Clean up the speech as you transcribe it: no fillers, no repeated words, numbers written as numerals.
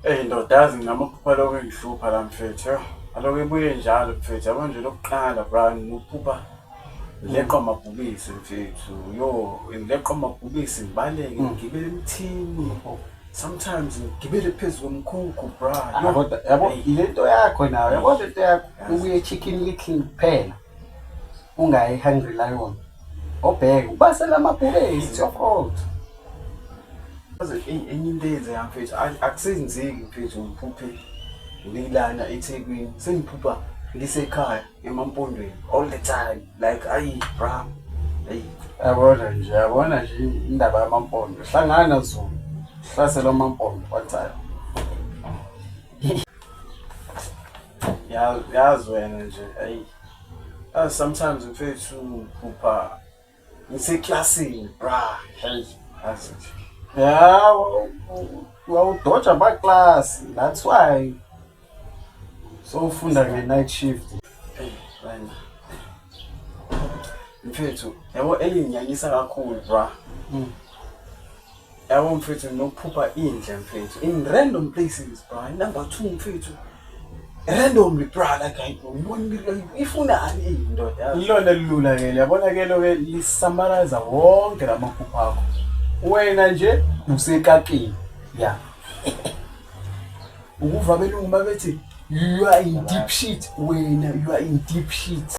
Ndodazi nginamaphupha aloku engihlupha la mfethu. Aloku ebuye njalo mfethu. Yabo nje lokuqala bra ngokuphupha ngileqa amabhubisi mfethu. Ngileqa amabhubisi ngibaleke ngigibele emthini. Sometimes ngigibele phezu komkhukhu bra. Yabo ilento yakho nawe. Yabo lento yakho ubuye Chicken Little kuphela. Ungayi Hungry Lion. Obheke ubasela amabhubesi, it's your fault. Enye into eyenza mfethu akusenzeki mfethu ngiphuphe ngilana eThekwini sengiphupha ngisekhaya eMampondweni all the time like ayi bra hey Yabona nje indaba yamaMpondo hlangana Zulu hlasela amaMpondo one time. yazi wena nje ayi sometimes mfethu ngiphupha ngiseklasini bra hey yazi nje. Yeah, well, dodge about class. That's why. So funda nge-night shift. Wena mfethu yabo elinginyanyisa kakhulu bra. Yabo mfethu nokuphupha indle mfethu in random places bra. Number 2 mfethu randomly bra like ayibona ifunani indoda. Ilona lilula ke yabona ke lo ke lisamaraza wonke lamaphupha akho. Wena nje usekakini ya ukuva belungu babethi you are in deep shit wena you are in deep shit.